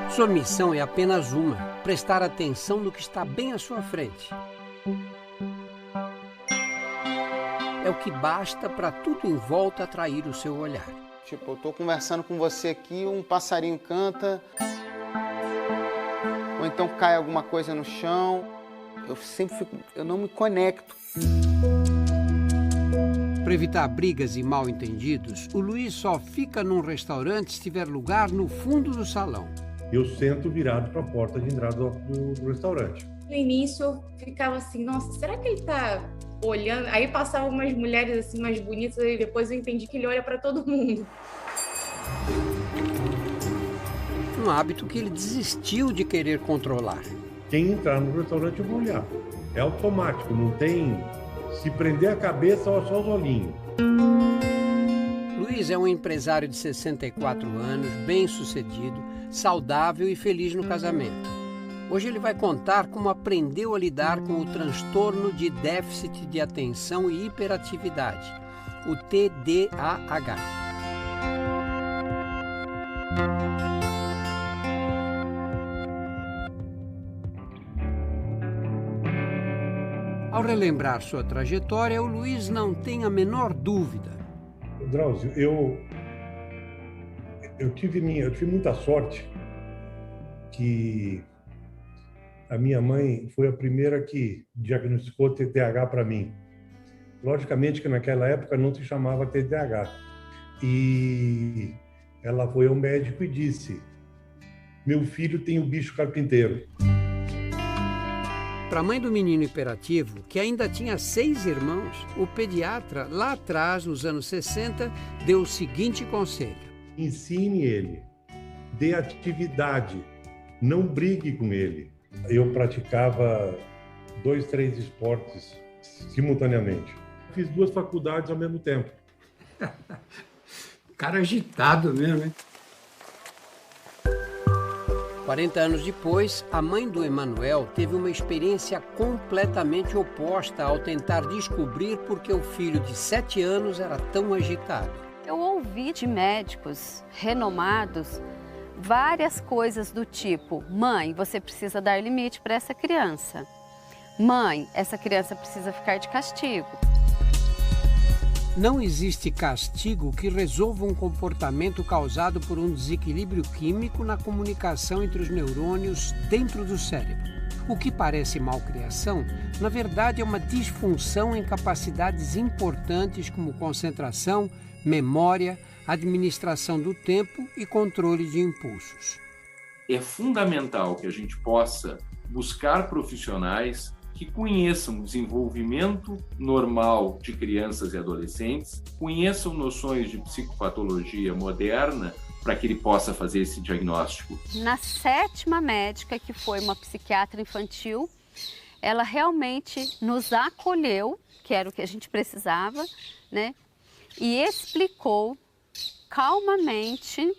Sua missão é apenas uma: prestar atenção no que está bem à sua frente. É o que basta para tudo em volta atrair o seu olhar. Tipo, eu tô conversando com você aqui, um passarinho canta, ou então cai alguma coisa no chão. Eu não me conecto. Para evitar brigas e mal-entendidos, o Luiz só fica num restaurante se tiver lugar no fundo do salão. Eu sento virado para a porta de entrada do restaurante. No início eu ficava assim, nossa, será que ele tá olhando? Aí passavam umas mulheres assim mais bonitas e depois eu entendi que ele olha para todo mundo. Um hábito que ele desistiu de querer controlar. Quem entrar no restaurante eu vou olhar. É automático, não tem se prender a cabeça ou só os olhinhos. Luiz é um empresário de 64 anos, bem-sucedido, saudável e feliz no casamento. Hoje ele vai contar como aprendeu a lidar com o transtorno de déficit de atenção e hiperatividade, o TDAH. Ao relembrar sua trajetória, o Luiz não tem a menor dúvida. Drauzio, eu tive muita sorte que a minha mãe foi a primeira que diagnosticou TDAH para mim. Logicamente que naquela época não se chamava TDAH. E ela foi ao médico e disse: meu filho tem o bicho carpinteiro. Para a mãe do menino hiperativo, que ainda tinha 6 irmãos, o pediatra, lá atrás, nos anos 60, deu o seguinte conselho: ensine ele, dê atividade, não brigue com ele. Eu praticava 2, 3 esportes simultaneamente. Fiz 2 faculdades ao mesmo tempo. Cara agitado mesmo, hein? 40 anos depois, a mãe do Emanuel teve uma experiência completamente oposta ao tentar descobrir por que o filho de 7 anos era tão agitado. Eu ouvi de médicos renomados várias coisas do tipo: mãe, você precisa dar limite para essa criança. Mãe, essa criança precisa ficar de castigo. Não existe castigo que resolva um comportamento causado por um desequilíbrio químico na comunicação entre os neurônios dentro do cérebro. O que parece malcriação, na verdade é uma disfunção em capacidades importantes como concentração, memória, administração do tempo e controle de impulsos. É fundamental que a gente possa buscar profissionais que conheçam o desenvolvimento normal de crianças e adolescentes, conheçam noções de psicopatologia moderna para que ele possa fazer esse diagnóstico. Na 7ª médica, que foi uma psiquiatra infantil, ela realmente nos acolheu, que era o que a gente precisava, né? E explicou calmamente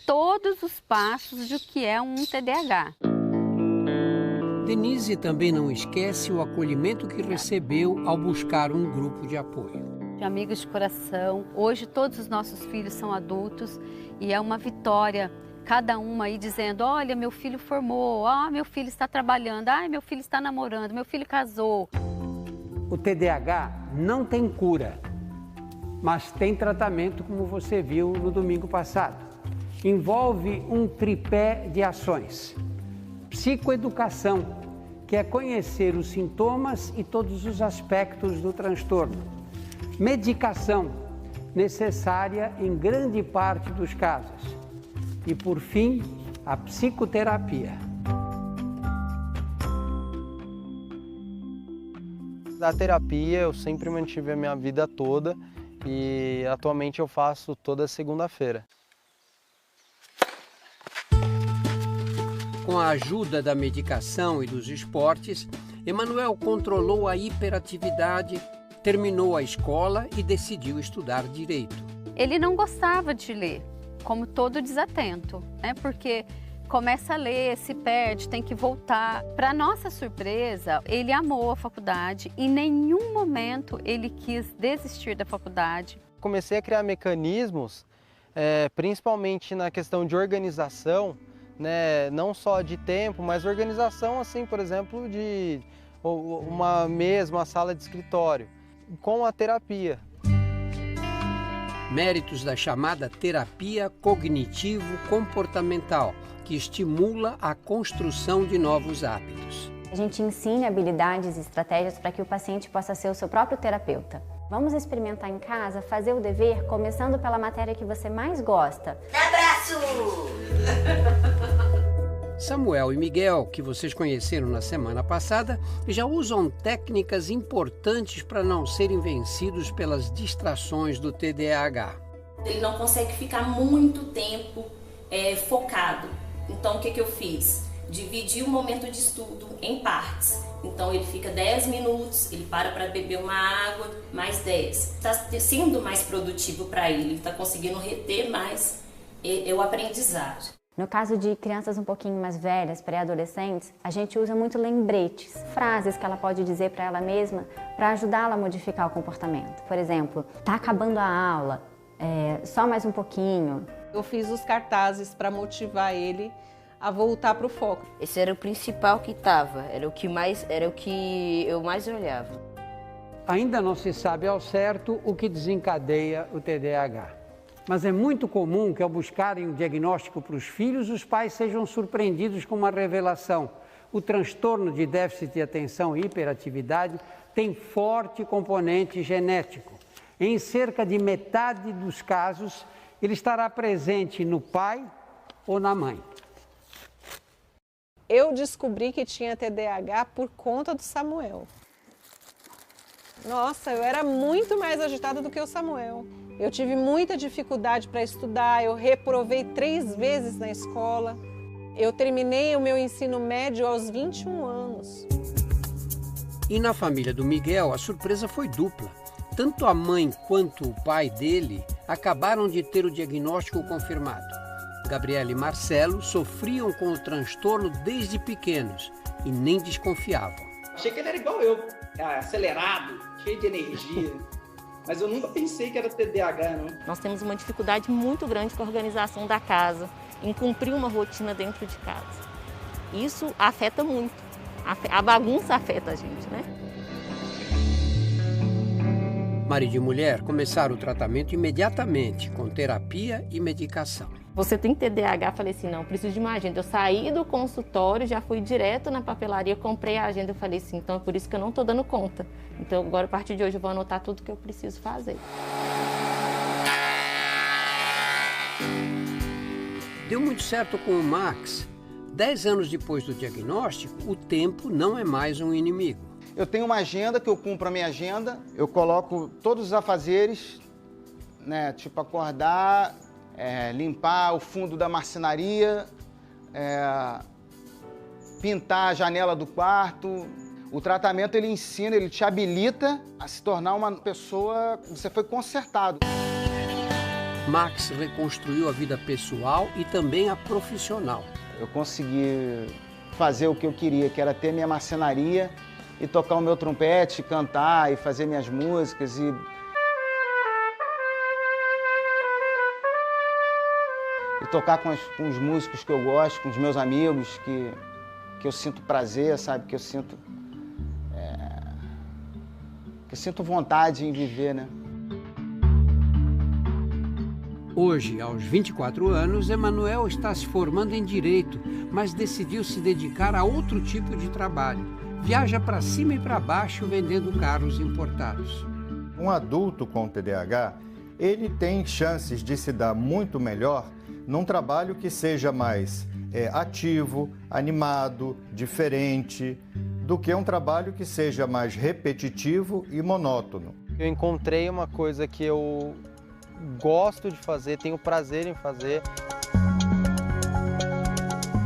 todos os passos de o que é um TDAH. Denise também não esquece o acolhimento que recebeu ao buscar um grupo de apoio. De amigos de coração, hoje todos os nossos filhos são adultos e é uma vitória, cada uma aí dizendo: olha, meu filho formou, meu filho está trabalhando, meu filho está namorando, meu filho casou. O TDAH não tem cura, mas tem tratamento, como você viu no domingo passado. Envolve um tripé de ações. Psicoeducação, que é conhecer os sintomas e todos os aspectos do transtorno. Medicação, necessária em grande parte dos casos. E, por fim, a psicoterapia. Da terapia eu sempre mantive a minha vida toda e atualmente eu faço toda segunda-feira. Com a ajuda da medicação e dos esportes, Emanuel controlou a hiperatividade, terminou a escola e decidiu estudar direito. Ele não gostava de ler, como todo desatento, né? Porque começa a ler, se perde, tem que voltar. Para nossa surpresa, ele amou a faculdade e em nenhum momento ele quis desistir da faculdade. Comecei a criar mecanismos principalmente na questão de organização, né, não só de tempo, mas organização, assim, por exemplo, de uma mesa, uma sala de escritório, com a terapia. Méritos da chamada terapia cognitivo-comportamental, que estimula a construção de novos hábitos. A gente ensina habilidades e estratégias para que o paciente possa ser o seu próprio terapeuta. Vamos experimentar em casa, fazer o dever, começando pela matéria que você mais gosta. Abraço! Samuel e Miguel, que vocês conheceram na semana passada, já usam técnicas importantes para não serem vencidos pelas distrações do TDAH. Ele não consegue ficar muito tempo focado. Então, o que eu fiz? Dividi o momento de estudo em partes. Então, ele fica 10 minutos, ele para beber uma água, mais 10. Está sendo mais produtivo para ele está conseguindo reter mais o aprendizado. No caso de crianças um pouquinho mais velhas, pré-adolescentes, a gente usa muito lembretes, frases que ela pode dizer para ela mesma para ajudá-la a modificar o comportamento. Por exemplo, tá acabando a aula, só mais um pouquinho. Eu fiz os cartazes para motivar ele a voltar para o foco. Esse era o principal que estava, era o que eu mais olhava. Ainda não se sabe ao certo o que desencadeia o TDAH. Mas é muito comum que, ao buscarem o diagnóstico para os filhos, os pais sejam surpreendidos com uma revelação. O transtorno de déficit de atenção e hiperatividade tem forte componente genético. Em cerca de metade dos casos, ele estará presente no pai ou na mãe. Eu descobri que tinha TDAH por conta do Samuel. Nossa, eu era muito mais agitada do que o Samuel. Eu tive muita dificuldade para estudar, eu reprovei 3 vezes na escola. Eu terminei o meu ensino médio aos 21 anos. E na família do Miguel, a surpresa foi dupla. Tanto a mãe quanto o pai dele acabaram de ter o diagnóstico confirmado. Gabriela e Marcelo sofriam com o transtorno desde pequenos e nem desconfiavam. Achei que ele era igual eu, acelerado, cheio de energia. Mas eu nunca pensei que era TDAH, não. Nós temos uma dificuldade muito grande com a organização da casa, em cumprir uma rotina dentro de casa. Isso afeta muito. A bagunça afeta a gente, né? Marido e mulher começaram o tratamento imediatamente, com terapia e medicação. Você tem TDAH? Falei assim, não, preciso de uma agenda. Eu saí do consultório, já fui direto na papelaria, comprei a agenda. Eu falei assim, então é por isso que eu não estou dando conta. Então agora, a partir de hoje, eu vou anotar tudo que eu preciso fazer. Deu muito certo com o Max. 10 anos depois do diagnóstico, o tempo não é mais um inimigo. Eu tenho uma agenda que eu cumpro a minha agenda, eu coloco todos os afazeres, né, tipo acordar, limpar o fundo da marcenaria, pintar a janela do quarto. O tratamento ele ensina, ele te habilita a se tornar uma pessoa, você foi consertado. Max reconstruiu a vida pessoal e também a profissional. Eu consegui fazer o que eu queria, que era ter minha marcenaria e tocar o meu trompete, cantar e fazer minhas músicas e tocar com os músicos que eu gosto, com os meus amigos, que eu sinto prazer, sabe? Que eu sinto vontade em viver, né? Hoje, aos 24 anos, Emanuel está se formando em Direito, mas decidiu se dedicar a outro tipo de trabalho. Viaja para cima e para baixo vendendo carros importados. Um adulto com TDAH, ele tem chances de se dar muito melhor num trabalho que seja mais ativo, animado, diferente, do que um trabalho que seja mais repetitivo e monótono. Eu encontrei uma coisa que eu gosto de fazer, tenho prazer em fazer.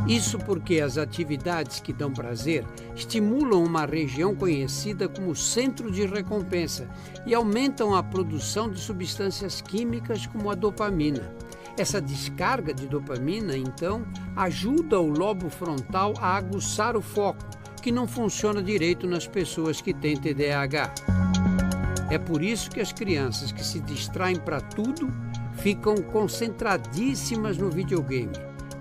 Isso porque as atividades que dão prazer estimulam uma região conhecida como centro de recompensa e aumentam a produção de substâncias químicas como a dopamina. Essa descarga de dopamina, então, ajuda o lobo frontal a aguçar o foco, que não funciona direito nas pessoas que têm TDAH. É por isso que as crianças que se distraem para tudo ficam concentradíssimas no videogame.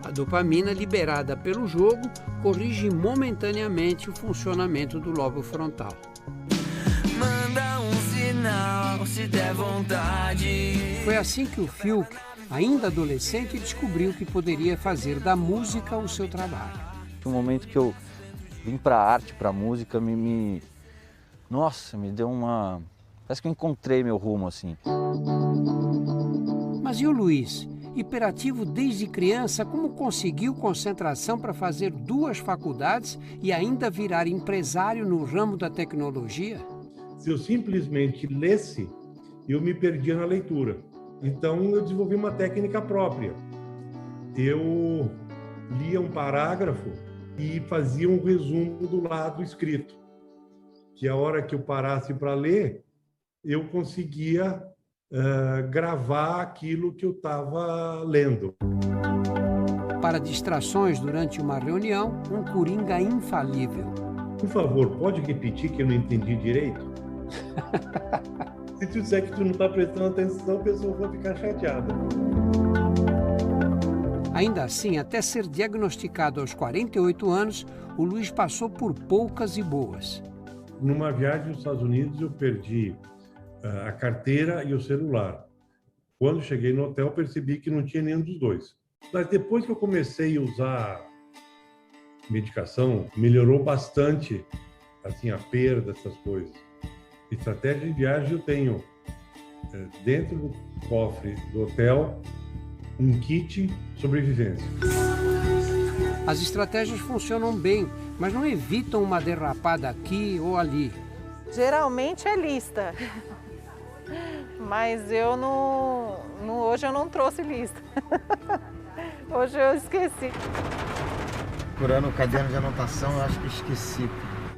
A dopamina liberada pelo jogo corrige momentaneamente o funcionamento do lobo frontal. Manda um sinal se der vontade. Foi assim que o Fiuk, ainda adolescente, descobriu que poderia fazer da música o seu trabalho. No momento que eu vim para a arte, para a música, nossa, me deu uma... Parece que eu encontrei meu rumo, assim. Mas e o Luiz? Hiperativo desde criança, como conseguiu concentração para fazer 2 faculdades e ainda virar empresário no ramo da tecnologia? Se eu simplesmente lesse, eu me perdia na leitura. Então, eu desenvolvi uma técnica própria. Eu lia um parágrafo e fazia um resumo do lado escrito. Que a hora que eu parasse para ler, eu conseguia gravar aquilo que eu estava lendo. Para distrações durante uma reunião, um coringa infalível. Por favor, pode repetir que eu não entendi direito? Se tu disser que tu não está prestando atenção, a pessoa vai ficar chateada. Ainda assim, até ser diagnosticado aos 48 anos, o Luiz passou por poucas e boas. Numa viagem nos Estados Unidos, eu perdi a carteira e o celular. Quando cheguei no hotel, percebi que não tinha nenhum dos dois. Mas depois que eu comecei a usar medicação, melhorou bastante assim, a perda, essas coisas. Estratégia de viagem eu tenho dentro do cofre do hotel um kit sobrevivência. As estratégias funcionam bem, mas não evitam uma derrapada aqui ou ali. Geralmente é lista, mas eu hoje eu não trouxe lista. Hoje eu esqueci. Procurando o caderno de anotação, eu acho que esqueci.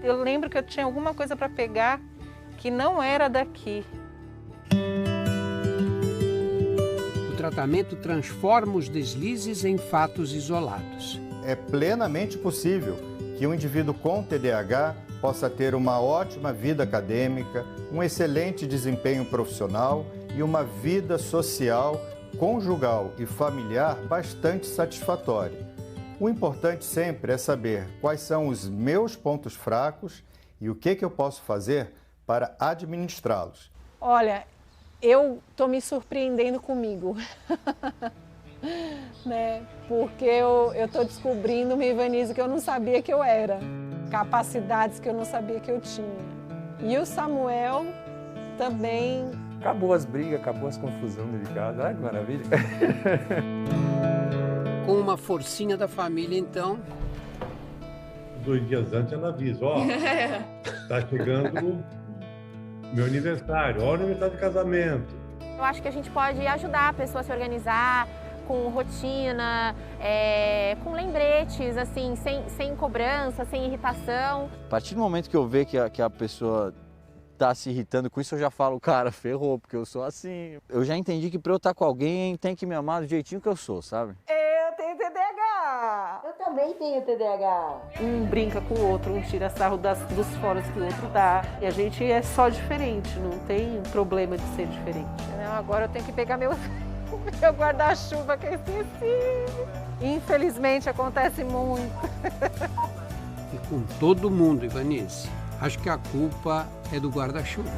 Eu lembro que eu tinha alguma coisa para pegar que não era daqui. O tratamento transforma os deslizes em fatos isolados. É plenamente possível que um indivíduo com TDAH possa ter uma ótima vida acadêmica, um excelente desempenho profissional e uma vida social, conjugal e familiar bastante satisfatória. O importante sempre é saber quais são os meus pontos fracos e o que eu posso fazer para administrá-los. Olha, eu estou me surpreendendo comigo, né? Porque eu estou descobrindo uma Ivanise que eu não sabia que eu era, capacidades que eu não sabia que eu tinha. E o Samuel também... Acabou as brigas, acabou as confusões dentro de casa. Ai, que maravilha! Com uma forcinha da família, então... 2 dias antes ela avisa, tá chegando meu aniversário, ó, o aniversário de casamento. Eu acho que a gente pode ajudar a pessoa a se organizar com rotina, com lembretes, assim, sem cobrança, sem irritação. A partir do momento que eu ver que a pessoa tá se irritando com isso, eu já falo, cara, ferrou, porque eu sou assim. Eu já entendi que para eu estar com alguém tem que me amar do jeitinho que eu sou, sabe? Eu tenho TDAH! Eu também tenho TDAH. Um brinca com o outro, um tira sarro dos foras que o outro dá. E a gente é só diferente, não tem problema de ser diferente. Não, agora eu tenho que pegar meu guarda-chuva que eu esqueci. Infelizmente acontece muito. E com todo mundo, Ivanise. Acho que a culpa é do guarda-chuva.